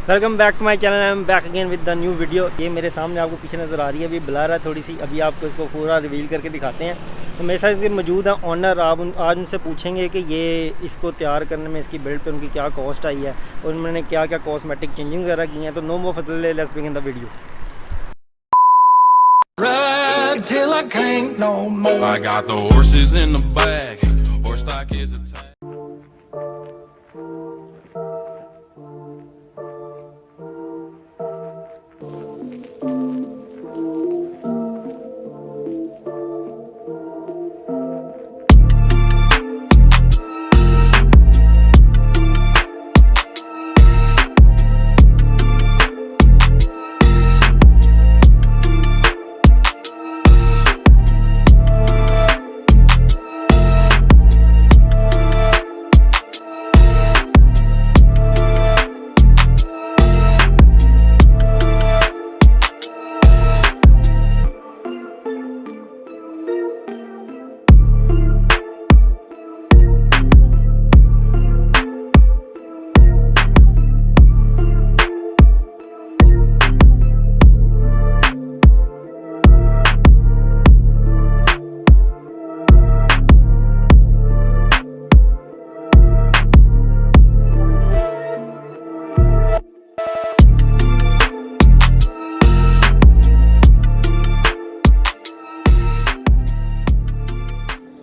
Welcome back to my channel. I am back again with the new video. ये मेरे सामने आपको पीछे नज़र आ रही है, अभी ब्लर है थोड़ी सी, अभी आपको इसको पूरा रिवील करके दिखाते हैं। तो मेरे साथ इधर मौजूद है ऑनर। आप आज उनसे पूछेंगे कि ये इसको तैयार करने में, इसकी बिल्ड पे उनकी क्या कॉस्ट आई है और उन्होंने क्या क्या कॉस्मेटिक चेंजिंग वगैरह की हैं। तो no more fuss, let's begin the video. Ride till I can't no more. I got the horses in the back. Horse stock is a tag.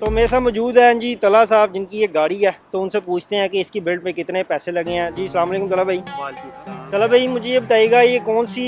तो मेरे साथ मौजूद हैं जी तला साहब, जिनकी ये गाड़ी है। तो उनसे पूछते हैं कि इसकी बिल्ड पे कितने पैसे लगे हैं। जी अस्सलाम वालेकुम तला भाई। तला भाई, मुझे ये बताइएगा ये कौन सी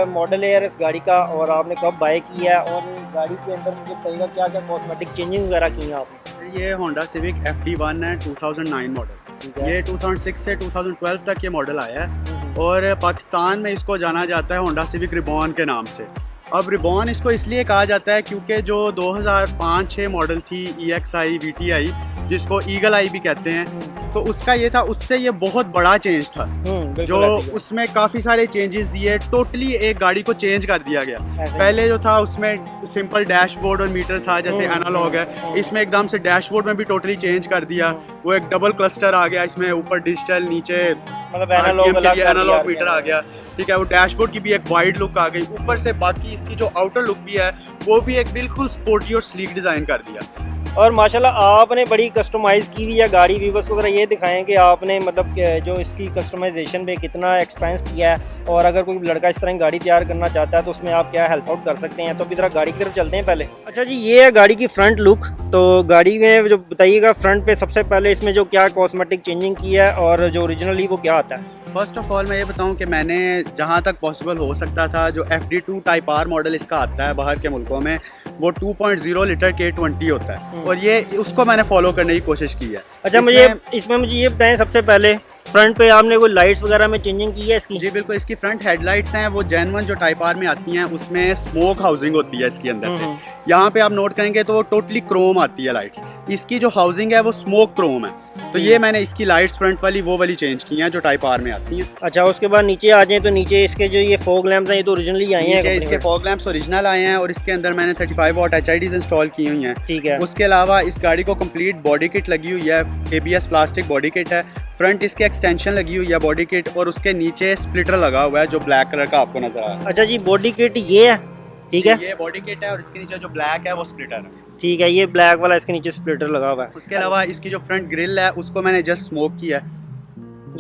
मॉडल है यार इस गाड़ी का, और आपने कब बाय किया है, और गाड़ी के अंदर मुझे बताइएगा क्या क्या कॉस्मेटिक चेंजिंग वगैरह की हैं आपने। ये होंडा सिविक FD1 है, 2009 मॉडल। ये 2006 से 2012 तक ये मॉडल आया है और पाकिस्तान में इसको जाना जाता है होंडा सिविक रिबॉन के नाम से। अब रिबॉन इसको इसलिए कहा जाता है क्योंकि जो 2005-6 मॉडल थी EXI VTI, जिसको ईगल आई भी कहते हैं, तो उसका ये था, उससे ये बहुत बड़ा चेंज था जो उसमें काफ़ी सारे चेंजेस दिए। टोटली एक गाड़ी को चेंज कर दिया गया। पहले जो था उसमें सिंपल डैशबोर्ड और मीटर था जैसे एनालॉग है, इसमें एकदम से डैशबोर्ड में भी टोटली चेंज कर दिया। वो एक डबल क्लस्टर आ गया इसमें, ऊपर डिजिटल, नीचे मतलब एनालॉग मीटर आ गया। ठीक है, वो डैशबोर्ड की भी एक वाइड लुक आ गई। ऊपर से बाकी इसकी जो आउटर लुक भी है वो भी एक बिल्कुल स्पोर्टी और स्लीक डिज़ाइन कर दिया। और माशाल्लाह आपने बड़ी कस्टमाइज़ की हुई है गाड़ी। व्यूवर्स को ज़रा ये दिखाएं कि आपने मतलब जो इसकी कस्टमाइजेशन पे कितना एक्सपेंस किया है, और अगर कोई लड़का इस तरह की गाड़ी तैयार करना चाहता है तो उसमें आप क्या हेल्प आउट कर सकते हैं। तो अभी ज़रा गाड़ी की तरफ चलते हैं पहले। अच्छा जी, ये है गाड़ी की फ्रंट लुक। तो गाड़ी में जो बताइएगा फ्रंट पे सबसे पहले इसमें जो क्या कॉस्मेटिक चेंजिंग की है और जो ओरिजिनली वो क्या आता है। फर्स्ट ऑफ ऑल मैं ये बताऊं कि मैंने जहां तक पॉसिबल हो सकता था, जो FD2 टाइप R मॉडल इसका आता है बाहर के मुल्कों में, वो 2.0 लीटर K20 होता है और ये उसको मैंने फॉलो करने की कोशिश की है। अच्छा, इसमें मुझे ये बताएं सबसे पहले फ्रंट पे आपने कोई लाइट्स वगैरह में चेंजिंग की है इसकी। जी बिल्कुल, इसकी फ्रंट हेडलाइट्स हैं वो जेन्युइन जो टाइप R में आती हैं, उसमें स्मोक हाउसिंग होती है इसके अंदर से। यहाँ पे आप नोट करेंगे तो टोटली क्रोम आती है लाइट्स। इसकी जो हाउसिंग है वो स्मोक क्रोम है। तो ये मैंने इसकी लाइट्स फ्रंट वाली वो वाली चेंज की हैं जो टाइप R में आती हैं। अच्छा, उसके बाद नीचे आ जाएं तो नीचे इसके जो ये फॉग लैंप्स हैं ये तो ओरिजिनली आए हैं। इसके फॉग लैंप्स ओरिजिनल आए हैं और इसके अंदर मैंने 35 वॉट HIDs इंस्टॉल की हुई हैं। ठीक है। उसके अलावा इस गाड़ी को कंप्लीट बॉडी किट लगी हुई है, ABS प्लास्टिक बॉडी किट है। फ्रंट इसके एक्सटेंशन लगी हुई है बॉडी किट, और उसके नीचे स्प्लिटर लगा हुआ है जो ब्लैक कलर का आपको नजर आ रहा है। अच्छा जी, बॉडी किट ये है। ठीक है, ये बॉडी किट है और इसके नीचे जो ब्लैक है वो स्प्लिटर है। ठीक है, ये ब्लैक वाला इसके नीचे स्प्लिटर लगा हुआ है। उसके अलावा इसकी जो फ्रंट ग्रिल है उसको मैंने जस्ट स्मोक किया है।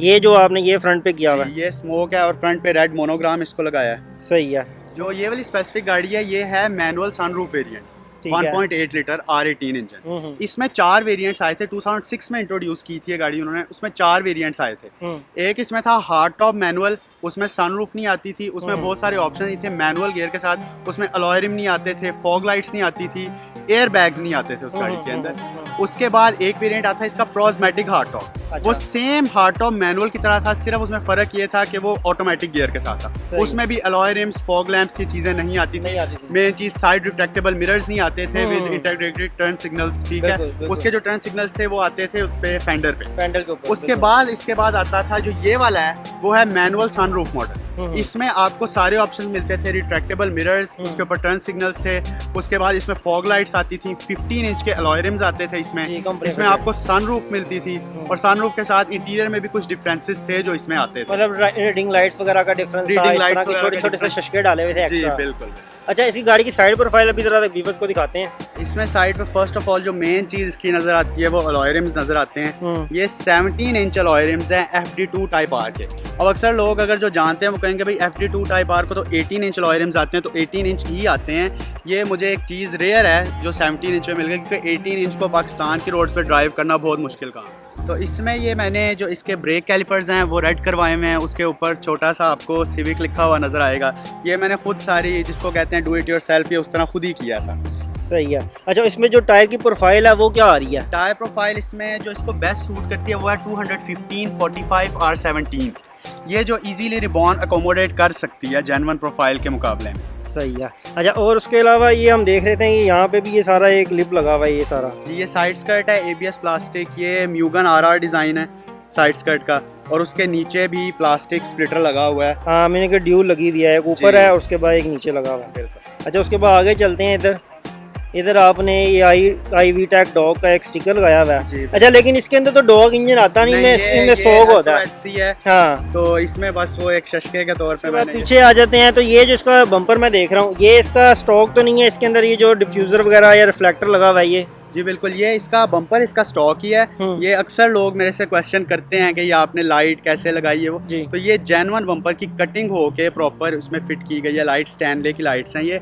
ये जो आपने ये फ्रंट पे किया हुआ है ये स्मोक है और फ्रंट पे रेड मोनोग्राम इसको लगाया है। सही है। जो ये वाली स्पेसिफिक गाड़ी है ये है manual sunroof variant, 1.8 litre R18 engine. इसमें 4 वेरिएंट्स आए थे। 2006 में इंट्रोड्यूस की थी ये गाड़ी उन्होंने, उसमें 4 वेरिएंट्स आए थे। एक इसमें था हार्ड टॉप मैनुअल, उसमें सनरूफ नहीं आती थी, उसमें बहुत सारे ऑप्शन नहीं थे। मैनुअल गियर के साथ उसमें अलॉय रिम नहीं आते थे, फॉग लाइट्स नहीं आती थी, एयर बैग्स नहीं आते थे उस गाड़ी के अंदर। उसके बाद एक वेरिएंट आता है इसका प्रोजमेटिक हार्ड टॉप। अच्छा। वो सेम हार्ड टॉप मैनुअल की तरह था, सिर्फ उसमें फ़र्क ये था कि वो ऑटोमेटिक गियर के साथ था। उसमें भी अलॉय रिम्स, फॉग लैंप्स, ये चीज़ें नहीं आती थी। मेन चीज़ साइड रिट्रैक्टेबल मिरर्स नहीं आते थे विद इंटीग्रेटेड टर्न सिग्नल्स। ठीक है, उसके जो टर्न सिग्नल्स थे वो आते थे उस पे फेंडर पे। फेंडर के ऊपर। उसके बाद इसके बाद आता था जो ये वाला है वो है मैनुअल सनरूफ मॉडल। इसमें आपको सारे ऑप्शन मिलते थे, रिट्रैक्टेबल मिरर्स, उसके ऊपर टर्न सिग्नल्स थे, उसके बाद इसमें फॉग लाइट्स आती थी, 15 इंच के अलॉय रिम्स आते थे इसमें आपको सनरूफ मिलती थी, और सनरूफ के साथ इंटीरियर में भी कुछ डिफरेंसेस थे जो इसमें आते थे, मतलब रीडिंग लाइट्स वगैरह का डिफरेंस था, रीडिंग लाइट्स छोटे छोटे से शशके डाले हुए थे जी एक्स्ट्रा। बिल्कुल। अच्छा, इसकी गाड़ी की साइड प्रोफाइल अभी जरा व्यूअर्स को दिखाते हैं। इसमें साइड पे फर्स्ट ऑफ ऑल जो मेन चीज इसकी नजर आती है वो अलॉय रिम्स नजर आते हैं। ये 17 इंच अलॉय रिम्स हैं FD2 टाइप आर के। अब अक्सर लोग अगर जो जानते हैं वो कहेंगे भाई FD2 टाइप आर को तो 18 इंच अलॉय रिम्स आते हैं, तो 18 इंच ही आते हैं। ये मुझे एक चीज़ रेयर है जो 17 इंच में मिल गई, क्योंकि 18 इंच को पाकिस्तान की रोड पर ड्राइव करना बहुत मुश्किल काम है। तो इसमें ये मैंने जो इसके ब्रेक कैलिपर्स हैं वो रेड करवाए हुए हैं, उसके ऊपर छोटा सा आपको सिविक लिखा हुआ नज़र आएगा। ये मैंने खुद सारी जिसको कहते हैं डू इट योरसेल्फ, ये उस तरह खुद ही किया सा। सही है। अच्छा, इसमें जो टायर की प्रोफाइल है वो क्या आ रही है? टायर प्रोफाइल इसमें जो इसको बेस्ट सूट करती है वो है 215 45 R17। ये जो इजीली रिबॉन अकोमोडेट कर सकती है जेन्युइन प्रोफाइल के मुकाबले में। सही है। अच्छा, और उसके अलावा ये हम देख रहे थे कि यहाँ पे भी ये सारा एक लिप लगा हुआ है, ये सारा जी ये साइड स्कर्ट है ABS प्लास्टिक, ये म्यूगन RR डिज़ाइन है साइड स्कर्ट का, और उसके नीचे भी प्लास्टिक स्प्लिटर लगा हुआ है। हाँ, मैंने कहा ड्यूल लगी हुई है, एक ऊपर है और उसके बाद एक नीचे लगा हुआ है। बिल्कुल। अच्छा, उसके बाद आगे चलते हैं। इधर आपने ये आई वी टैक डॉग का एक स्टिकर लगाया हुआ है। अच्छा, लेकिन इसके अंदर तो डॉग इंजन आता नहीं, मैं इसमें सोग होता है। हाँ, तो इसमें बस वो एक शशके के तौर पे मैंने पीछे आ जाते हैं। तो ये जो इसका बम्पर मैं देख रहा हूँ, ये इसका स्टॉक तो नहीं है इसके अंदर, ये जो डिफ्यूजर वगैरह या रिफ्लेक्टर लगा हुआ है ये? जी बिल्कुल, ये इसका बम्पर इसका स्टॉक ही है। ये अक्सर लोग मेरे से क्वेश्चन करते हैं कि ये आपने लाइट कैसे लगाई है वो, तो ये जेन्युइन बम्पर की कटिंग होके प्रॉपर उसमें फिट की गई है। लाइट स्टैनले की लाइट्स हैं ये,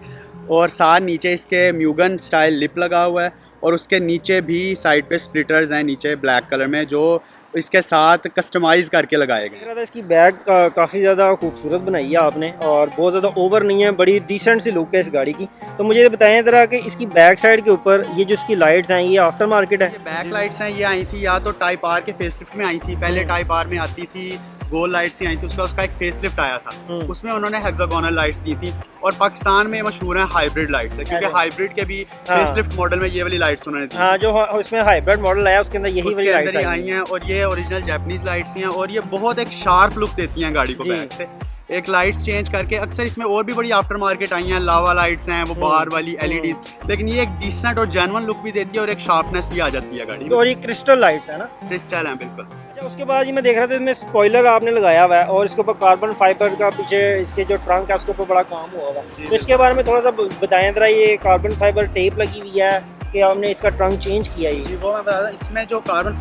और साथ नीचे इसके म्यूगन स्टाइल लिप लगा हुआ है, और उसके नीचे भी साइड पे स्प्लिटर्स हैं नीचे ब्लैक कलर में, जो इसके साथ कस्टमाइज करके लगाए गए। इसकी बैग काफ़ी ज़्यादा खूबसूरत बनाई है आपने, और बहुत ज़्यादा ओवर नहीं है, बड़ी डिसेंट सी लुक है इस गाड़ी की। तो मुझे बताएं ज़रा कि इसकी बैक साइड के ऊपर ये जो इसकी लाइट्स हैं, ये आफ्टर मार्केट है? ये बैक लाइट्स हैं, ये आई थी या तो टाइप आर के फेसलिफ्ट में आई थी, पहले टाइप आर में आती थी गोल लाइट्स ही आई थी, उसका एक फेसलिफ्ट आया था, उसमें उन्होंने हेक्सागोनल लाइट्स दी थी। और पाकिस्तान में मशहूर है हाइब्रिड लाइट्स है, क्योंकि हाइब्रिड के भी फेसलिफ्ट मॉडल में ये वाली लाइट्स उन्होंने दी। हाँ, जो इसमें हाइब्रिड मॉडल आया उसके अंदर यही वाली लाइट्स आई हैं, और ये ओरिजिनल जापानीज लाइट्स हैं, और ये बहुत एक शार्प लुक देती हैं गाड़ी को बैक से। एक लाइट्स चेंज करके, अक्सर इसमें और भी बड़ी आफ्टर मार्केट आई हैं, लावा लाइट्स हैं, वो बार वाली LEDs, लेकिन ये एक डिसेंट और जेन्युइन लुक भी देती है और एक शार्पनेस भी आ जाती है गाड़ी में। और ये क्रिस्टल लाइट्स है ना? क्रिस्टल है बिल्कुल। अच्छा, उसके बाद ये मैं देख रहा था इसमें स्पॉइलर आपने लगाया हुआ है, और इसके ऊपर कार्बन फाइबर का पीछे इसके जो ट्रंक है उसके ऊपर बड़ा काम हुआ हुआ है। तो इसके बारे में थोड़ा सा बताएं जरा, ये कार्बन फाइबर टेप लगी हुई है कि आपने इसका ट्रंक चेंज किया है? जी वो मैं बता रहा हूँ, इसमें जो कार्बन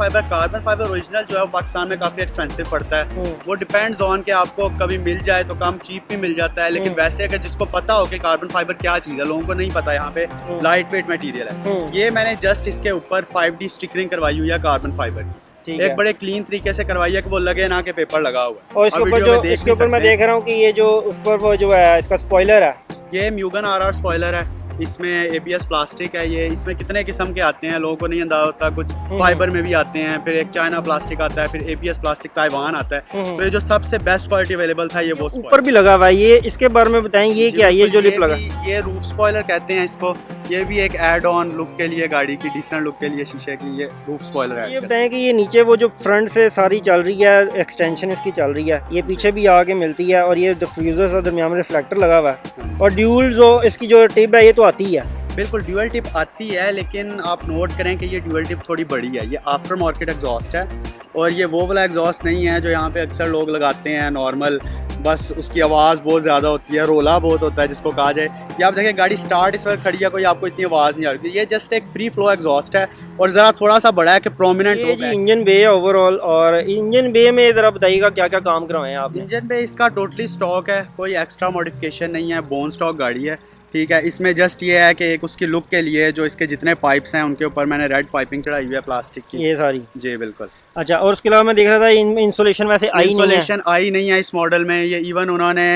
फाइबर ओरिजिनल जो है वो पाकिस्तान में काफ़ी एक्सपेंसिव पड़ता है। वो डिपेंड्स ऑन कि आपको कभी मिल जाए तो कम चीप भी मिल जाता है, लेकिन वैसे अगर जिसको पता हो कि कार्बन फाइबर क्या चीज़ है, लोगों को नहीं पता, यहाँ पे लाइट वेट मटीरियल है। ये मैंने जस्ट इसके ऊपर 5D स्टिकरिंग करवाई हुई है कार्बन फाइबर की, एक बड़े क्लीन तरीके से करवाई है कि वो लगे ना कि पेपर लगा हुआ है। और इसके ऊपर मैं देख रहा हूँ कि ये जो ऊपर वो जो है इसका स्पॉइलर है, ये म्यूगन RR स्पॉइलर है, इसमें ABS प्लास्टिक है। ये इसमें कितने किस्म के आते हैं लोगों को नहीं अंदाजा होता, कुछ फाइबर में भी आते हैं, फिर एक चाइना प्लास्टिक आता है, फिर ABS प्लास्टिक ताइवान आता है। तो ये जो सबसे बेस्ट क्वालिटी अवेलेबल था ये वो ऊपर भी लगा हुआ है। ये इसके बारे में बताएं, ये क्या है ये जो लिप लगा? ये रूफ स्पॉइलर कहते हैं इसको। ये भी एक एड ऑन लुक के लिए, गाड़ी की डिसेंट लुक के लिए शीशे की ये रूफ स्पॉइलर है। ये बताएं कि ये नीचे वो जो फ्रंट से सारी चल रही है, एक्सटेंशन इसकी चल रही है, ये पीछे भी आके मिलती है, और ये डिफ्यूजर से दरमियान में रिफ्लेक्टर लगा हुआ है, और ड्यूल जो इसकी जो टिप है ये तो आती है। बिल्कुल ड्यूअल टिप आती है, लेकिन आप नोट करें कि ये ड्यूअल टिप थोड़ी बड़ी है। ये आफ्टर मार्केट एग्जॉस्ट है, और ये वो वाला एग्जॉस्ट नहीं है जो यहाँ पे अक्सर लोग लगाते हैं नॉर्मल, बस उसकी आवाज़ बहुत ज़्यादा होती है, रोला बहुत होता है जिसको कहा जाए। ये आप देखें गाड़ी स्टार्ट इस वक्त खड़ी है, कोई आपको इतनी आवाज़ नहीं आ रही। ये जस्ट एक फ्री फ्लो एग्जॉस्ट है, और ज़रा थोड़ा सा बड़ा है कि प्रोमिनेंट हो गया। इंजन बे है ओवरऑल, और इंजन बे में ज़रा बताइएगा क्या क्या काम करवाए हैं आप? इंजन बे इसका टोटली स्टॉक है, कोई एक्स्ट्रा मॉडिफिकेशन नहीं है, बोन स्टॉक गाड़ी है। ठीक है, इसमें जस्ट ये है कि एक उसकी लुक के लिए जो इसके जितने पाइप्स हैं उनके ऊपर मैंने रेड पाइपिंग चढ़ाई हुई है प्लास्टिक की, ये सारी। जी बिल्कुल। अच्छा, और उसके अलावा मैं देख रहा था इंसुलेशन वैसे आई नहीं है इस मॉडल में। ये इवन उन्होंने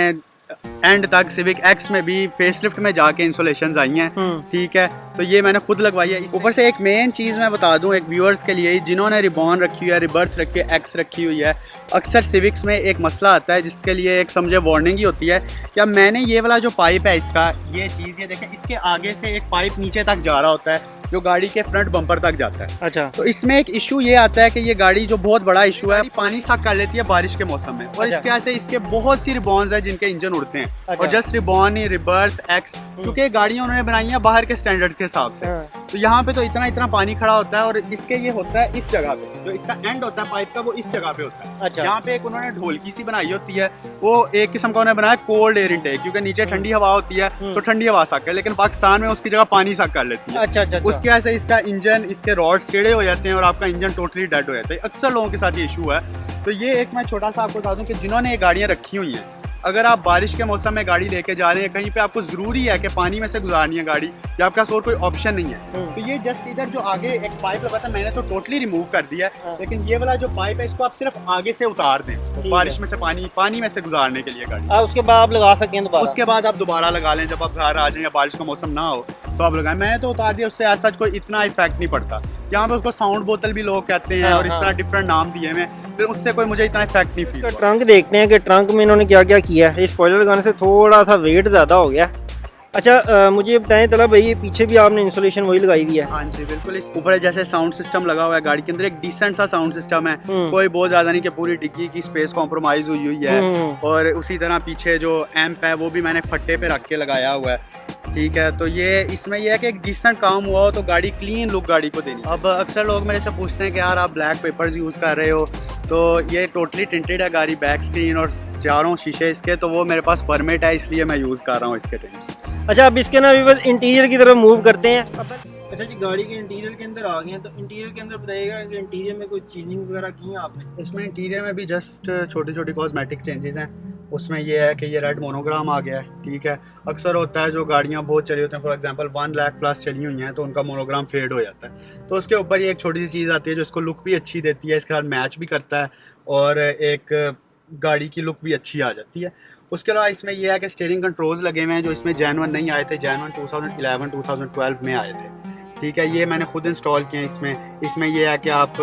एंड तक सिविक एक्स में भी फेसलिफ्ट में जाके इंसुलेशन आई हैं, ठीक है। तो ये मैंने खुद लगवाई है। ऊपर से एक मेन चीज़ मैं बता दूं एक व्यूअर्स के लिए, जिन्होंने रिबॉन रखी हुई है, रिबर्थ रखी है, एक्स रखी हुई है, अक्सर सिविक्स में एक मसला आता है जिसके लिए एक समझे वार्निंग ही होती है। क्या मैंने ये वाला जो पाइप है इसका, ये चीज़ ये देखें, इसके आगे से एक पाइप नीचे तक जा रहा होता है जो गाड़ी के फ्रंट बम्पर तक जाता है। अच्छा। तो इसमें एक इशू ये आता है कि ये गाड़ी जो बहुत बड़ा इशू है, पानी सक कर लेती है बारिश के मौसम में, और अच्छा। इसके वजह से इसके बहुत सी रिबॉन्स है जिनके इंजन उड़ते हैं। अच्छा। और जस्ट रिबॉन ही, रिबर्थ, एक्स, क्योंकि गाड़ियाँ उन्होंने बनाई हैं बाहर के स्टैंडर्ड्स के हिसाब से। हाँ। तो यहाँ पे तो इतना इतना पानी खड़ा होता है, और इसके ये होता है इस जगह पे, जो इसका एंड होता है पाइप का वो इस जगह पे होता है। अच्छा। यहाँ पे एक उन्होंने ढोलकी सी बनाई होती है, वो एक किस्म का उन्होंने बनाया कोल्ड एयर इनटेक, क्योंकि नीचे ठंडी हवा होती है तो ठंडी हवा सक है, लेकिन पाकिस्तान में उसकी जगह पानी सक कर लेती है। अच्छा अच्छा अच्छा। उसकी वजह से इसका इंजन, इसके रॉड्स टेढ़े हो जाते हैं और आपका इंजन टोटली डेड हो जाता है। अक्सर लोगों के साथ ये इशू है। तो ये एक मैं छोटा सा आपको बता दूं कि जिन्होंने ये गाड़ियाँ रखी हुई हैं, अगर आप बारिश के मौसम में गाड़ी लेके जा रहे हैं, कहीं पे आपको ज़रूरी है कि पानी में से गुजारनी है गाड़ी, या आपके पास और कोई ऑप्शन नहीं है, तो ये जस्ट इधर जो आगे एक पाइप लगा था मैंने तो टोटली रिमूव कर दिया है, लेकिन ये वाला जो पाइप है इसको आप सिर्फ आगे से उतार दें, बारिश में से पानी में से गुजारने के लिए गाड़ी। उसके बाद आप लगा सकते हैं दोबारा। उसके बाद आप दोबारा लगा लें जब आप घर आ जाएं या बारिश का मौसम ना हो तो आप लगाएं। मैंने तो उतार दिया, उससे ऐसा कोई इतना इफेक्ट नहीं पड़ता। यहाँ पे उसको साउंड बोतल भी लोग कहते हैं, और इस तरह डिफरेंट नाम दिए हैं, फिर उससे कोई मुझे इतना इफेक्ट नहीं फील। ट्रंक देखते हैं कि ट्रंक में इन्होंने क्या क्या किया है। स्पॉइलर लगाने से थोड़ा सा वेट ज़्यादा हो गया। अच्छा, मुझे बताएं तला भाई, ये पीछे भी आपने इंसुलेशन वही लगाई हुई है? हाँ जी बिल्कुल। इस ऊपर जैसे साउंड सिस्टम लगा हुआ है गाड़ी के अंदर, एक डिसेंट सा साउंड सिस्टम है, कोई बहुत ज्यादा नहीं कि पूरी डिग्गी की स्पेस कॉम्प्रोमाइज हुई है। और उसी तरह पीछे जो एम्प है वो भी मैंने फट्टे पे रख के लगाया हुआ है। ठीक है, तो ये इसमें यह है कि एक डिसेंट काम हुआ हो तो गाड़ी क्लीन लुक गाड़ी को देनी। अब अक्सर लोग मेरे से पूछते हैं कि यार आप ब्लैक पेपर्स यूज़ कर रहे हो, तो ये टोटली टिंटेड है गाड़ी, बैक स्क्रीन और चारों शीशे इसके, तो वो मेरे पास परमिट है इसलिए मैं यूज़ कर रहा हूँ इसके टिंट्स। अच्छा, अब इसके ना भी बस इंटीरियर की तरफ मूव करते हैं। अच्छा जी, गाड़ी के इंटीरियर के अंदर आ गए हैं, तो इंटीरियर के अंदर बताइएगा कि इंटीरियर में कोई चेंजिंग वगैरह की है आपने? इसमें इंटीरियर में भी जस्ट छोटी छोटी कॉस्मेटिक चेंजेस हैं। उसमें ये है कि ये रेड मोनोग्राम आ गया है। ठीक है, अक्सर होता है जो गाड़ियाँ बहुत चली होती हैं, फॉर एग्जांपल 1 लाख प्लस चली हुई हैं, तो उनका मोनोग्राम फेड हो जाता है, तो उसके ऊपर ये एक छोटी सी चीज़ आती है जो इसको लुक भी अच्छी देती है, इसके साथ मैच भी करता है और एक गाड़ी की लुक भी अच्छी आ जाती है। उसके अलावा इसमें यह है कि स्टीयरिंग कंट्रोल्स लगे हुए हैं जो इसमें जेन्युइन नहीं आए थे, जेन्युइन 2011-2012 में आए थे। ठीक है, ये मैंने खुद इंस्टॉल किए हैं। इसमें यह है कि आप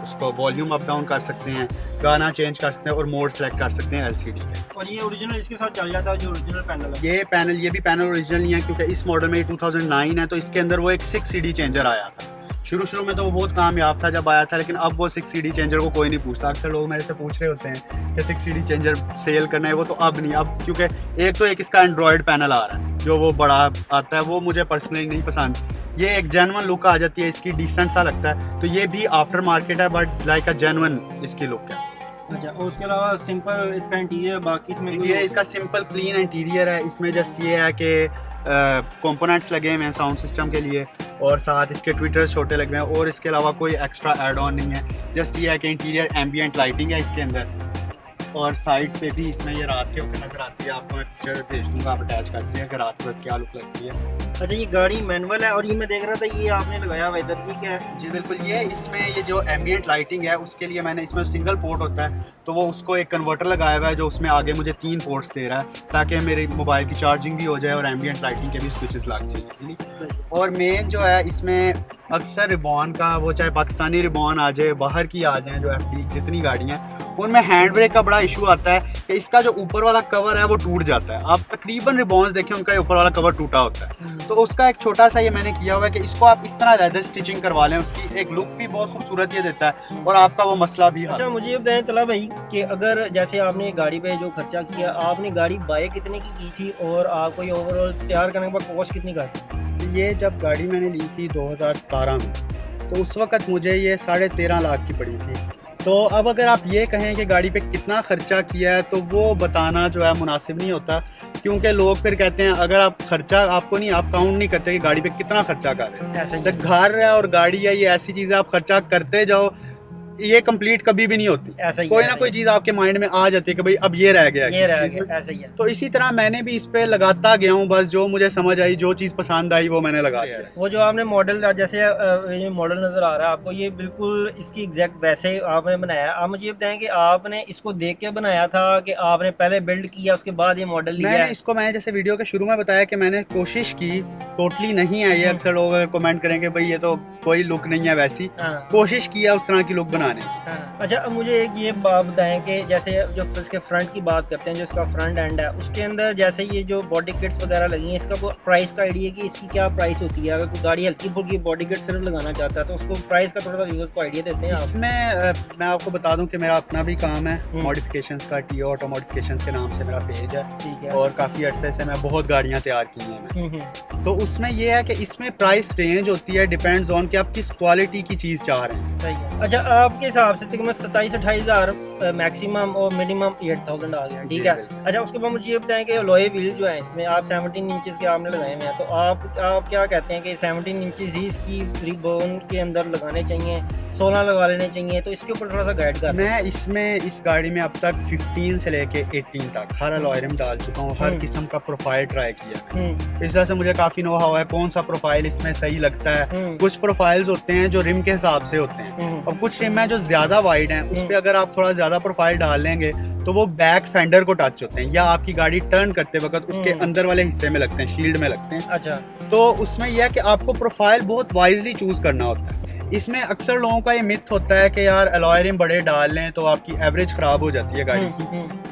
उसको वॉल्यूम अप डाउन कर सकते हैं, गाना चेंज कर सकते हैं और मोड सेलेक्ट कर सकते हैं एलसीडी के। और ये ओरिजिनल इसके साथ चल जाता है जो ओरिजिनल पैनल है? ये भी पैनल ओरिजिनल नहीं है, क्योंकि इस मॉडल में 2009 है, तो इसके अंदर वो एक 6 CD चेंजर आया था। शुरू में तो वो बहुत कामयाब था जब आया था, लेकिन अब वो 6 CD चेंजर को कोई नहीं पूछता। अक्सर लोग मेरे से पूछ रहे होते हैं कि 6 CD चेंजर सेल करना है, वो तो अब नहीं, अब क्योंकि एक इसका एंड्रॉयड पैनल आ रहा है जो वो बड़ा आता है, वो मुझे पर्सनली नहीं पसंद। ये एक जेन्युइन लुक आ जाती है इसकी, डिसेंट सा लगता है, तो ये भी आफ्टर मार्केट है बट लाइक अ जेन्युइन इसकी लुक है। अच्छा, और उसके अलावा सिंपल इसका इंटीरियर, बाकी इसमें इंटीरियर इसका सिंपल क्लीन इंटीरियर है। इसमें जस्ट ये है कि कंपोनेंट्स लगे हुए हैं साउंड सिस्टम के लिए, और साथ इसके ट्विटर्स छोटे लगे हुए हैं, और इसके अलावा कोई एक्स्ट्रा एड ऑन नहीं है। जस्ट ये है कि इंटीरियर एम्बियंट लाइटिंग है इसके अंदर, और साइड्स पे भी इसमें ये रात के वक्त नज़र आती है। आपको मैं पिक्चर भेज दूँगा, आप अटैच कर दीजिए कि रात को क्या लुक लगती है। अच्छा, ये गाड़ी मैनुअल है, और ये मैं देख रहा था ये आपने लगाया हुआ इधर, ये क्या है? जी बिल्कुल, ये इसमें ये जो एम्बियंट लाइटिंग है उसके लिए मैंने इसमें सिंगल पोर्ट होता है, तो वो उसको एक कन्वर्टर लगाया हुआ है जो उसमें आगे मुझे 3 पोर्ट्स दे रहा है, ताकि मेरे मोबाइल की चार्जिंग भी हो जाए और एम्बियंट लाइटिंग के भी स्विचेस लग जाए इजीली। और मेन जो है इसमें अक्सर रिबॉन का, वो चाहे पाकिस्तानी रिबॉन आ जाए, बाहर की आ जाए, जो FD जितनी गाड़ियाँ हैं उनमें हैंड ब्रेक का बड़ा इशू आता है कि इसका जो ऊपर वाला कवर है वो टूट जाता है। आप तकरीबन रिबॉन्स देखें उनका ऊपर वाला कवर टूटा होता है, तो उसका एक छोटा सा ये मैंने किया हुआ है कि इसको आप इस तरह लेदर स्टिचिंग करवा लें, उसकी एक लुक भी बहुत खूबसूरत ये देता है और आपका वो मसला भी। अच्छा, मुझे ये बताएं तला भाई कि अगर जैसे आपने गाड़ी पे जो खर्चा किया, आपने गाड़ी बाय कितने की थी और आपको ये ओवरऑल तैयार करने के बाद कॉस्ट कितनी का है? ये जब गाड़ी मैंने ली थी 2017 में, तो उस वक़्त मुझे ये 13.5 लाख की पड़ी थी। तो अब अगर आप ये कहें कि गाड़ी पे कितना खर्चा किया है, तो वो बताना जो है मुनासिब नहीं होता, क्योंकि लोग फिर कहते हैं अगर आप खर्चा आप काउंट नहीं करते कि गाड़ी पे कितना खर्चा कर रहे हैं। तो घर है और गाड़ी है, ये ऐसी चीज़ है आप खर्चा करते जाओ, ये कंप्लीट कभी भी नहीं होती, ऐसा ही कोई है, ना ऐसा कोई ही चीज आपके माइंड में आ जाती है कि भाई अब ये रह गया ये किस रह चीज़ में। गया, ऐसा ही है। तो इसी तरह मैंने भी इस पे लगाता गया हूँ, बस जो मुझे समझ आई, जो चीज पसंद आई वो मैंने लगा दिया। वो जो आपने मॉडल जैसे ये मॉडल नजर आ रहा है आपको, ये बिल्कुल इसकी एग्जैक्ट वैसे आपने बनाया है। आप मुझे ये बताएं कि आपने इसको देख के बनाया था कि आपने पहले बिल्ड किया उसके बाद ये मॉडल लिया मैंने है? इसको, मैं जैसे वीडियो के शुरू में बताया कि मैंने कोशिश की, टोटली नहीं है ये, अक्सर लोग कमेंट करेंगे भाई ये तो कोई लुक नहीं है वैसी, हाँ। कोशिश किया उस तरह की लुक बनाने की। हाँ। अच्छा, अब मुझे एक ये बात बताएं कि जैसे जो इसके फ्रंट की बात करते हैं, जो इसका फ्रंट एंड है उसके अंदर जैसे ये जो बॉडी किट्स वगैरह लगी हैं, इसका कोई प्राइस का आइडिया कि इसकी क्या प्राइस होती है? अगर कोई गाड़ी हल्की फुल्की बॉडी किट सिर्फ लगाना चाहता है तो उसको प्राइस का थोड़ा सा व्यूअर्स को आइडिया देते हैं आप? इसमें मैं आपको बता दूं कि मेरा अपना भी काम है मॉडिफिकेशंस का, टीओ ऑटो मॉडिफिकेशंस के नाम से मेरा पेज है, ठीक है। और काफ़ी अरसे से मैं बहुत गाड़ियाँ तैयार की हैं मैं। तो उसमें ये है कि इसमें प्राइस रेंज होती है, डिपेंड्स ऑन कि आप किस क्वालिटी की चीज़ चाह रहे हैं। सही है। अच्छा, आपके हिसाब से तकरीबन 27-28 हज़ार मैक्सिमम और मिनिमम 8000 आ गया, ठीक जी, है। बिल्कुल। अच्छा, उसके बाद मुझे ये बताएं कि लॉय व्हील जो है इसमें आप 17 इंचेस के आपने लगाए हुए हैं, तो आप क्या कहते हैं कि 17 इंचेस ही इसकी रिबोन के अंदर लगाने चाहिए, 16 लगा लेने चाहिए? तो इसके ऊपर थोड़ा सा गाइड कर। मैं इसमें इस गाड़ी में अब तक 15 से लेके 18 तक हर अलॉय रिम डाल चुका हूँ, हर किस्म का प्रोफाइल ट्राई किया है। इस वजह से मुझे काफ़ी नो हाउ है कौन सा प्रोफाइल इसमें सही लगता है। कुछ प्रोफाइल्स होते हैं जो रिम के हिसाब से होते हैं, और कुछ रिम है जो ज़्यादा वाइड हैं, उस पर अगर आप थोड़ा ज़्यादा प्रोफाइल डाल लेंगे तो वो बैक फेंडर को टच होते हैं, या आपकी गाड़ी टर्न करते वक्त उसके अंदर वाले हिस्से में लगते हैं, शील्ड में लगते हैं। अच्छा। तो उसमें यह है कि आपको प्रोफाइल बहुत वाइजली चूज करना होता है। इसमें अक्सर लोगों का ये मिथ होता है कि यार अलॉय रिम बड़े डाल लें तो आपकी एवरेज खराब हो जाती है गाड़ी की।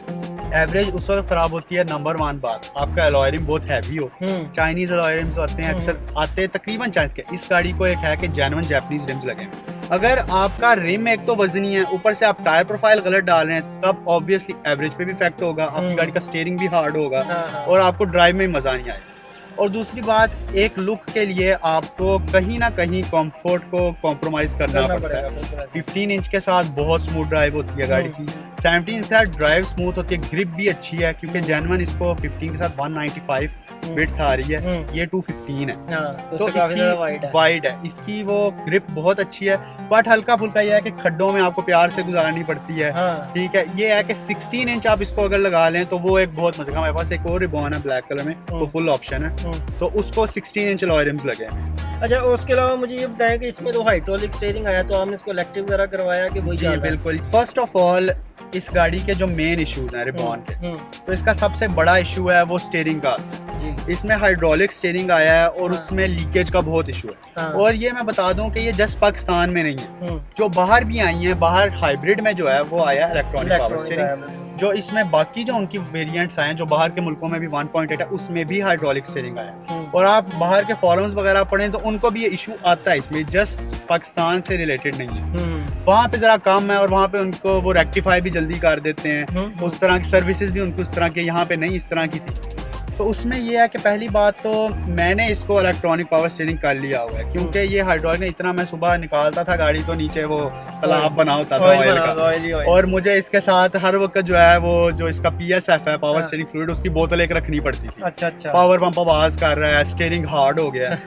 एवरेज उस वक्त खराब होती है, नंबर 1 बात, आपका अलॉय रिम बहुत हैवी हो। चाइनीज अलॉय रिम्स आते हैं, अक्सर आते हैं तकरीबन चाइनीज के। इस गाड़ी को एक है कि जेन्युइन जापानीज रिम्स लगे। अगर आपका रिम एक तो वजनी है, ऊपर से आप टायर प्रोफाइल गलत डाल रहे हैं, तब ऑब्वियसली एवरेज पे भी इफेक्ट होगा, आपकी गाड़ी का स्टीयरिंग भी हार्ड होगा और आपको ड्राइव में मजा नहीं आएगा। और दूसरी बात, एक लुक के लिए आपको कहीं ना कहीं कंफर्ट को कॉम्प्रोमाइज करना पड़ता है। 15 इंच के साथ बहुत स्मूथ ड्राइव होती है गाड़ी की, 17 इंच के साथ ड्राइव स्मूथ होती है, ग्रिप भी अच्छी है, क्योंकि जेन्युइन इसको 15 के साथ 195 विड्थ आ रही है, ये 215 है। तो इसकी वाइड है, इसकी वो ग्रिप बहुत अच्छी है, बट हल्का फुल्का ये है कि खड्डों में आपको प्यार से गुजारनी पड़ती है। ठीक है, ये है कि 16 इंच आप इसको अगर लगा लें तो वो एक बहुत मजे का। हमारे पास एक और रिबॉन है ब्लैक कलर में, वो फुल ऑप्शन है, तो उसको 16 इंच अलॉय रिम्स लगे हैं। अच्छा, उसके अलावा मुझे ये बताया कि इसमें तो हाइड्रोलिक स्टीयरिंग आया, तो आपने इसको इलेक्ट्रिक वगैरह करवाया कि वही? जी बिल्कुल। फर्स्ट ऑफ ऑल, इस गाड़ी के जो मेन इश्यूज हैं रिबॉन के, तो इसका सबसे बड़ा इशू है वो स्टीयरिंग का आता है जी। इसमें हाइड्रोलिक स्टीयरिंग आया है और उसमें लीकेज का बहुत इशू है। और ये मैं बता दूं कि ये जस्ट पाकिस्तान में नहीं है, जो बाहर भी आई हैं, बाहर हाइब्रिड में जो है वो आया है इलेक्ट्रॉनिक पावर स्टीयरिंग। जो इसमें बाकी जो उनकी वेरिएंट्स आए हैं, जो बाहर के मुल्कों में भी 1.8 है, उसमें भी हाइड्रोलिक स्टीयरिंग आया। और आप बाहर के फॉरम्स वगैरह पढ़ें तो उनको भी ये इशू आता है, इसमें जस्ट पाकिस्तान से रिलेटेड नहीं है। वहाँ पे जरा कम है और वहाँ पे उनको वो रेक्टिफाई भी जल्दी कर देते हैं, उस तरह की सर्विसेज भी उनकी उस तरह की, यहाँ पे नहीं इस तरह की थी। तो उसमें ये है कि पहली बात तो मैंने इसको इलेक्ट्रॉनिक पावर स्टीयरिंग कर लिया हुआ है, क्योंकि ये हाइड्रोलिक में इतना, मैं सुबह निकालता था गाड़ी तो नीचे वो तालाब बना होता था ऑयल का, और मुझे इसके साथ हर वक्त जो है वो जो इसका PSF है, पावर स्टीयरिंग फ्लूइड, उसकी बोतल एक रखनी पड़ती थी। अच्छा। पावर पंप आवाज कर रहा है, स्टीयरिंग हार्ड हो गया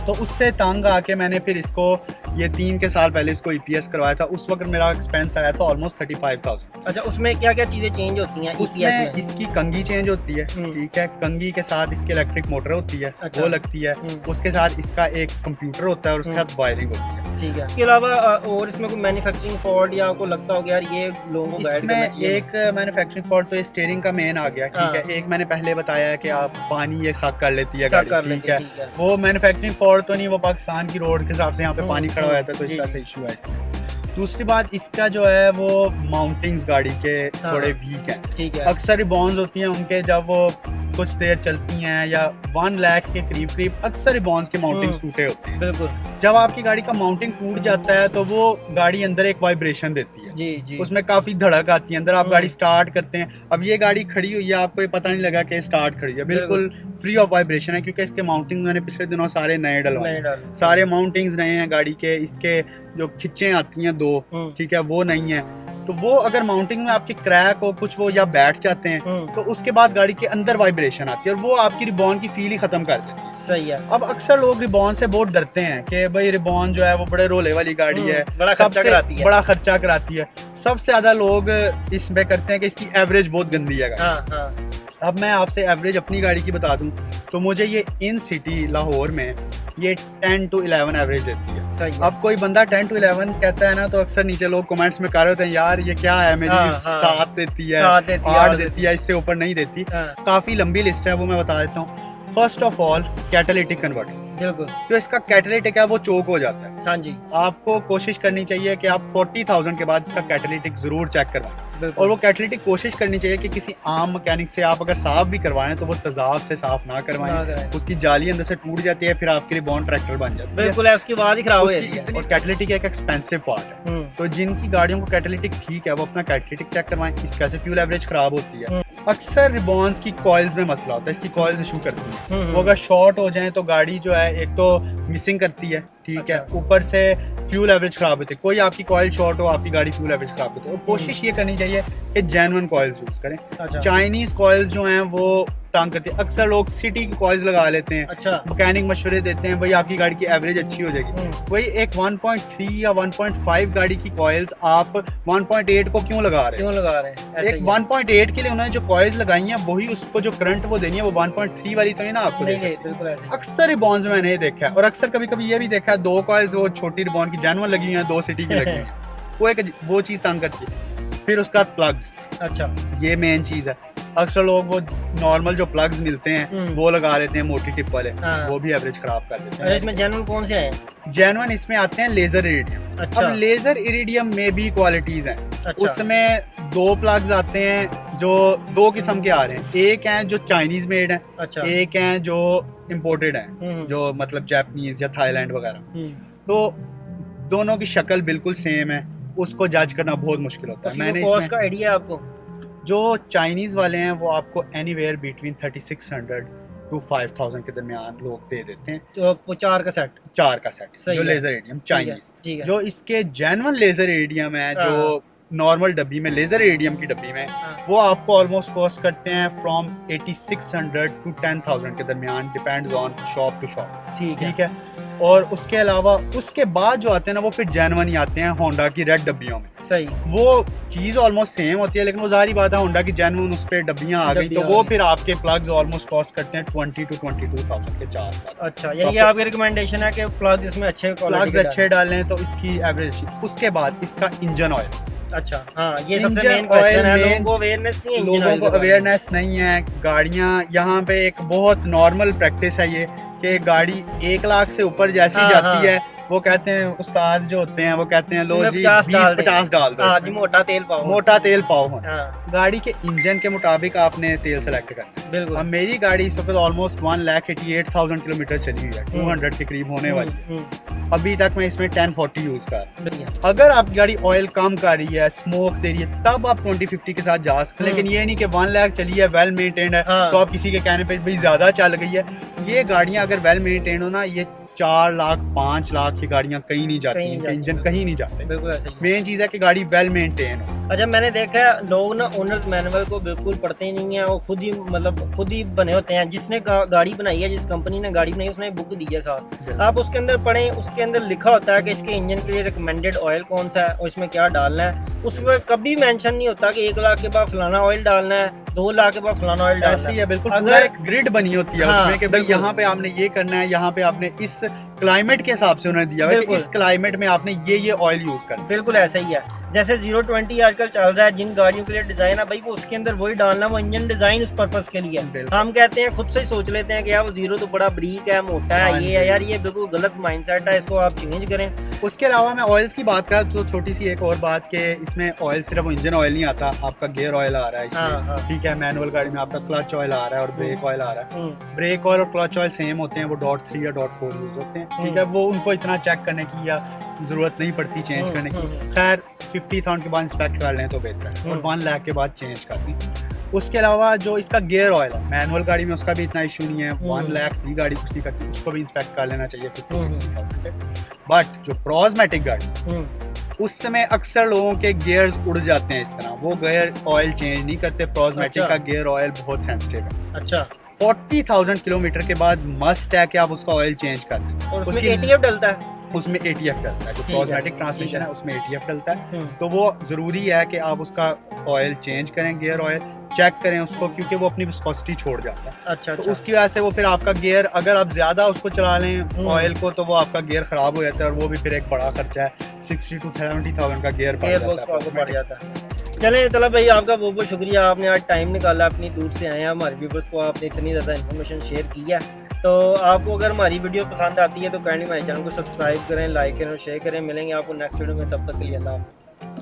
तो उससे तंग आके मैंने फिर इसको, ये 3 के साल पहले इसको EPS करवाया था। उस वक्त मेरा एक्सपेंस आया था ऑलमोस्ट 35,000। अच्छा, उसमें क्या क्या चीजें चेंज होती हैं? उसमें इसकी कंगी चेंज होती है, ठीक है, कंगी के साथ इसकी इलेक्ट्रिक मोटर होती है, वो लगती है, उसके साथ इसका एक कंप्यूटर होता है और उसके साथ वायरिंग होती है, ठीक है। इसके अलावा और इसमें कोई मैन्युफैक्चरिंग फॉल्ट या आपको लगता हो गया यार ये लोगों को गाइड करना चाहिए? एक मैन्युफैक्चरिंग फॉल्ट तो स्टीयरिंग का मेन आ गया, ठीक है। एक मैंने पहले बताया है कि आप पानी ये सक कर लेती है गाड़ी, ठीक है। वो मैन्युफैक्चरिंग फॉल्ट तो नहीं, वो पाकिस्तान की रोड के हिसाब से यहाँ पे पानी खड़ा हुआ था, तो इस तरह से इशू है इसमें। दूसरी बात, इसका जो है वो माउंटिंग्स गाड़ी के थोड़े वीक हैं, ठीक है। अक्सर रिबॉन्स होती हैं उनके, जब वो कुछ देर चलती हैं या 1 लाख के करीब अक्सर रिबॉन्स के माउंटिंग्स टूटे होते हैं। बिल्कुल। जब आपकी गाड़ी का माउंटिंग टूट जाता है तो वो गाड़ी अंदर एक वाइब्रेशन देती है, जी। उसमें काफी धड़क आती है अंदर। आप गाड़ी स्टार्ट करते हैं, अब ये गाड़ी खड़ी हुई है, आपको ये पता नहीं लगा कि स्टार्ट खड़ी है, बिल्कुल फ्री ऑफ वाइब्रेशन है, क्योंकि इसके माउंटिंग मैंने पिछले दिनों सारे नए डलवाए, सारे माउंटिंग्स नए हैं गाड़ी के। इसके जो खिच्चें आती हैं 2, ठीक है, वो नहीं है। तो वो अगर माउंटिंग में आपके क्रैक हो कुछ वो या बैठ जाते हैं तो उसके बाद गाड़ी के अंदर वाइब्रेशन आती है और वो आपकी रिबॉन की फील ही खत्म कर देती है। सही है। अब अक्सर लोग रिबॉन से बहुत डरते हैं कि भाई रिबॉन जो है वो बड़े रोले वाली गाड़ी है, बड़ा खर्चा कराती है। बड़ा खर्चा कराती है। सबसे ज्यादा लोग इसमें करते हैं कि इसकी एवरेज बहुत गंदी है गाड़ी। हाँ, हाँ। अब मैं आपसे एवरेज अपनी गाड़ी की बता दूं तो मुझे ये इन सिटी लाहौर में ये 10 to 11 एवरेज देती है। सही है। अब कोई बंदा 10 to 11 कहता है ना तो अक्सर नीचे लोग कमेंट्स में कह रहे होते हैं यार ये क्या है, मेरी हाँ, हाँ। 7 देती है, 8 देती है, इससे ऊपर नहीं देती। हाँ। काफी लंबी लिस्ट है, वो मैं बता देता हूँ। First of all catalytic converter, बिल्कुल। जो इसका कैटालिटिक है वो चोक हो जाता है। हाँ जी। आपको कोशिश करनी चाहिए कि आप 40,000 के बाद इसका कैटालिटिक जरूर चेक करवाएं। बिल्कुल। और वो कैटालिटिक कोशिश करनी चाहिए कि किसी आम मैकेनिक से आप अगर साफ भी करवाएं तो वो तेजाब से साफ ना ना करवाएं। कराएं। उसकी जाली अंदर से टूट जाती है, फिर आपके लिए बॉन्ड ट्रैक्टर बन जाती है। बिल्कुल है, उसकी आवाज ही खराब हो जाती उसकी है। और कैटालिटिक एक एक्सपेंसिव पार्ट है, तो जिनकी गाड़ियों को कैटालिटिक ठीक है वो अपना कैटालिटिक चेक करवाएं। इसका से फ्यूल एवरेज खराब होती है। अक्सर रिबॉन्स की कॉइल्स में मसला होता है, इसकी कॉइल्स इशू करती है। वो अगर शॉर्ट हो जाए तो गाड़ी जो है एक तो मिसिंग करती है, ठीक है, ऊपर से फ्यूल एवरेज खराब होती है। कोई आपकी कॉइल शॉर्ट हो, आपकी गाड़ी फ्यूल एवरेज खराब होती है। और कोशिश ये करनी चाहिए कि जेन्युइन कॉइल्स यूज करें। अच्छा। चाइनीज कॉइल्स जो हैं वो तंग करती है। अक्सर लोग सिटी की कॉइल्स लगा लेते हैं। अच्छा। मैकेनिक मशवरे देते हैं भाई आपकी गाड़ी की एवरेज अच्छी हो जाएगी। वही एक 1.3 या 1.5 गाड़ी की कॉइल्स आप 1.8 को क्यों लगा रहे हैं? क्यों लगा रहे हैं? ऐसा एक ही है। 1.8 के लिए उन्होंने जो कॉइल्स लगाई हैं वही उसको जो करंट वो देनी है वो 1.3 वाली तो नहीं ना आपको दे नहीं, नहीं, सकती। बिल्कुल ऐसा ही। अक्सर रिबॉन्स में मैंने ये देखा है। और अक्सर कभी कभी ये भी देखा है 2 कॉइल्स वो छोटी रिबॉन की जेन्युइन लगी हुई हैं, 2 सिटी की लगी हुई हैं। वो एक वो चीज़ तंग करती है। फिर उसका प्लग्स, अच्छा। ये मेन चीज़ है। अक्सर लोग वो नॉर्मल जो प्लग्स मिलते हैं वो लगा लेते हैं, मोटी टिप वाले। हाँ। वो भी एवरेज खराब कर देते अच्छा, हैं। इसमें जेन्युइन कौन से हैं? जेन्युइन इसमें आते हैं लेजर इरिडियम। अच्छा। अब लेजर इरिडियम में भी क्वालिटीज हैं। अच्छा। उसमें 2 प्लग्स आते हैं जो 2 किस्म के आ रहे हैं। एक हैं जो चाइनीज मेड हैं, अच्छा। एक हैं जो इम्पोर्टेड हैं, जो मतलब जापानीज या थाईलैंड वगैरह। तो दोनों की शक्ल बिल्कुल सेम है, उसको जज करना बहुत मुश्किल होता है। मैंने कॉस्ट इसमें का आइडिया है आपको? जो चाइनीज वाले हैं वो आपको एनीवेयर बिटवीन 3600 to 5000 के दरमियान लोग दे देते हैं। तो 4 का सेट? 4 का सेट सही जो है। लेजर एडियम चाइनीज। ठीक है। जो इसके जेन्युइन लेजर एडियम है हाँ। जो नॉर्मल डब्बी में, लेजर एडियम की डब्बी में, हाँ। वो आपको ऑलमोस्ट कॉस्ट करते हैं फ्रॉम 8600 to 10,000 के दरमियान, depends on shop to shop. ठीक है। और उसके अलावा उसके बाद जो आते हैं ना वो फिर जेन्युइन ही आते हैं होंडा की रेड डब्बियों में। सही। वो चीज़ ऑलमोस्ट सेम होती है, लेकिन वो जारी बात है होंडा की जेन्युइन उस पर डब्बियाँ आ गई तो डब्बियाँ वो आ गई। फिर आपके प्लग्स ऑलमोस्ट कॉस्ट करते हैं 20 to 22,000 के 4 प्लग्स। अच्छा, यानी कि आपकी रिकमेंडेशन है कि प्लग इसमें अच्छे क्वालिटी प्लग्स अच्छे डालें तो इसकी एवरेज। उसके बाद इसका इंजन ऑयल। अच्छा, हाँ, ये सबसे इंजन मेन क्वेश्चन है। ऑयल लोगों को अवेयरनेस नहीं है इंजन लोगों ऑयल को के बारे में। अवेयरनेस नहीं है। गाड़ियाँ यहाँ पे एक बहुत नॉर्मल प्रैक्टिस है ये कि गाड़ी 1 लाख से ऊपर जैसी हाँ, जाती हाँ। है वो कहते हैं उस्ताद जो होते हैं वो कहते हैं लो इसमें जी 50 डाल दो हाँ इसमें। जी, मोटा तेल पाओ। मोटा तेल पाओ होना। हाँ, गाड़ी के इंजन के मुताबिक आपने तेल सेलेक्ट करना है। बिल्कुल। अब मेरी गाड़ी इस वक्त ऑलमोस्ट 1,88,000 किलोमीटर चली हुई है, 200 के करीब होने वाली है। अभी तक मैं इसमें 1040 यूज कर रहा बढ़िया। हूँ। अगर आपकी गाड़ी ऑयल कम कर रही है, स्मोक दे रही है, तब आप 2050 के साथ जा सकते हैं। लेकिन ये नहीं कि 1 लाख चली है, वेल मेंटेन्ड है, हाँ। तो आप किसी के कहने पे भाई ज्यादा चल गई है। ये गाड़ियां अगर वेल मेंटेन्ड हो ना, ये 4 लाख 5 लाख की गाड़ियां कहीं नहीं जाती, कहीं नहीं इनके जाती, इंजन कहीं नहीं जाते। बिल्कुल ऐसा ही है। मेन चीज है कि गाड़ी वेल मेंटेन हो। अच्छा, मैंने देखा है लोग ना ओनर्स मैनुअल को बिल्कुल पढ़ते ही नहीं है, वो खुद ही बने होते हैं। जिसने गाड़ी बनाई है, जिस कंपनी ने गाड़ी बनाई है, उसने बुक दी है साथ। आप उसके अंदर पढ़ें, उसके अंदर लिखा होता है कि इसके इंजन के लिए रिकमेंडेड ऑयल कौन सा है और इसमें क्या डालना है। उसमें कभी मेंशन नहीं होता कि 1 लाख के बाद फलाना ऑयल डालना है, 2 लाख के बाद फलाना ऑयल डालना ऐसे ही है। है, बिल्कुल अगर- पूरा एक ग्रिड बनी होती है हाँ, उसमें कि भाई बिल्कुल। यहाँ पे आपने ये करना है, यहाँ पे आपने इस क्लाइमेट के हिसाब से उन्होंने दिया हुआ है कि बिल्कुल। इस क्लाइमेट में आपने ये ऑयल यूज करना है। बिल्कुल ऐसा ही है। जैसे 020 आजकल चल रहा है, जिन गाड़ियों के लिए डिजाइन है भाई वो उसके अंदर वही डालना, वो इंजन डिजाइन उस पर्पस के लिए है। बिल्कुल। हम कहते हैं खुद से ही सोच लेते हैं कि यार वो 0 तो बड़ा ब्रीक है, मोटा है, हाँ ये है जी। यार, ये बिल्कुल गलत माइंडसेट है, इसको आप चेंज करें। उसके अलावा मैं ऑयल्स की बात करूँ तो छोटी सी एक और बात कि इसमें ऑयल सिर्फ इंजन ऑयल नहीं आता, आपका गियर ऑयल आ रहा है हाँ, हाँ। इसमें। ठीक है, मैनुअल गाड़ी में आपका क्लच ऑयल आ रहा है और ब्रेक ऑयल आ रहा है। ब्रेक ऑयल और क्लच ऑयल सेम होते हैं, वो .3 या .4 यूज होते हैं। ठीक है, वो उनको इतना चेक करने की या जरूरत नहीं पड़ती चेंज करने की। खैर 50,000 के बाद इंस्पेक्ट कर लें तो बेहतर है, और 1 लाख के बाद चेंज कर लें। उसके अलावा जो इसका गियर ऑयल है मैनुअल गाड़ी में, उसका भी इतना इशू नहीं है। 1 लाख भी गाड़ी कुछ नहीं करती, उसको भी इंस्पेक्ट कर लेना चाहिए 50-60,000 पे। बट जो प्रोस्मेटिक गाड़ी उस समय अक्सर लोगों के गियर्स उड़ जाते हैं इस तरह, वो गियर ऑयल चेंज नहीं करते। प्रोजमेटिक अच्छा। का गियर ऑयल बहुत सेंसिटिव है। अच्छा, 40,000 किलोमीटर के बाद मस्ट है कि आप उसका ऑयल चेंज कर दें। और उसमें उसकी- एटीएफ डलता है? उसमें ATF डलता है, जो ठीक है, प्रोजमेटिक ट्रांसमिशन ठीक है। है उसमें ATF डलता है। हम्म। तो वो ज़रूरी है कि आप उसका ऑयल चेंज करें, गियर ऑयल चेक करें उसको, क्योंकि वो अपनी विस्कोसिटी छोड़ जाता है। अच्छा तो अच्छा। उसकी वजह से वो फिर आपका गियर, अगर आप ज़्यादा उसको चला लें ऑयल को, तो वो आपका गियर ख़राब हो जाता है, और वो भी फिर एक बड़ा खर्चा है। 60 to 70,000 का गियर पड़ एयर जाता बॉक्स है। आपको पड़ जाता है। चलें तलब भाई, आपका बहुत बहुत शुक्रिया, आपने आज टाइम निकाला, अपनी दूर से आए हैं, हमारे व्यूवर्स को आपने इतनी ज़्यादा इन्फॉर्मेशन शेयर की है। तो आपको अगर हमारी वीडियो पसंद आती है तो काइंडली हमारे चैनल को सब्सक्राइब करें, लाइक करें और शेयर करें। मिलेंगे आपको नेक्स्ट वीडियो में, तब तक के लिए अल्लाह हाफ़िज़।